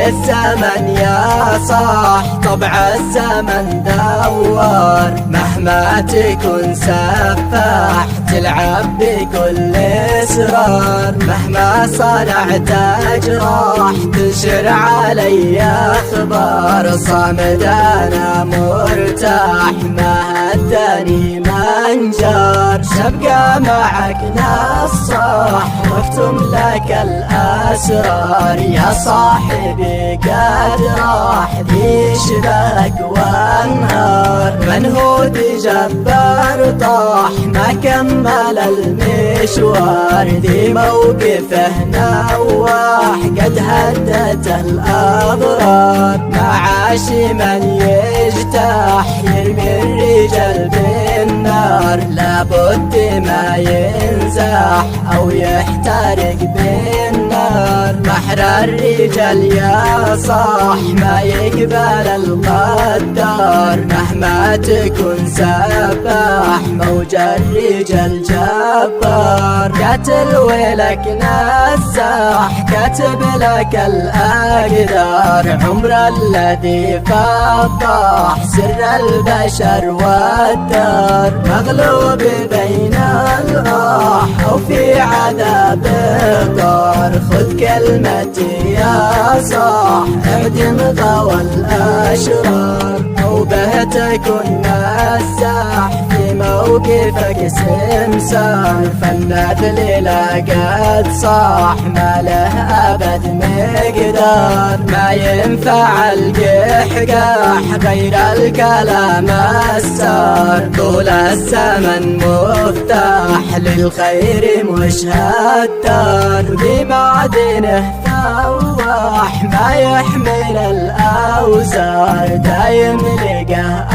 الزمن يا صاح طبع الزمن دوار، مهما تكون سفاح تلعب بكل اسرار، مهما صنعت اجراح تنشر علي اخبار، صامد انا مرتاح ما هداني منجار، سبقى معك نصاح واكتم لك الاسرار، يا صاحبي قد راح ذي شبك وانهار، منهود جبار طاح ما كمل المشوار، ذي موقفه نواح قد هدت الاضرار، ما عاش من يجتاح يرمي الرجال بالنار، لابد ما ينزاح او يحترق بالنار، بحر الرجال يا صاح ما يقبل الغدار، مهما تكون سفاح موج الرجال جبار، قاتل ولك نزاح كاتب لك الاقدار، عمر الذي فضح سر البشر والدار، مغلوب بين الراح او في عذاب الدار، خذ كلمتي يا صاح اعدم غوى الاشرار، او به تكن مساح في موقفك سمسار، فالنذل قد صاح ما له ابد مقدار، ما ينفع القحقاح غير الكلام السار، طول الزمن مفتاح للخير مش هدار، بمعدنه ثواح ما يحمل الاوزار، دايم لقى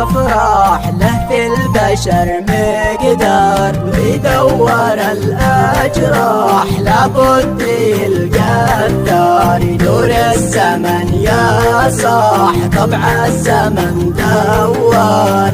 افراح له في البشر مقدار، ويدور الاجراح لابد يلقى الدار، يدور الزمن يا صاح طبع الزمن دوار.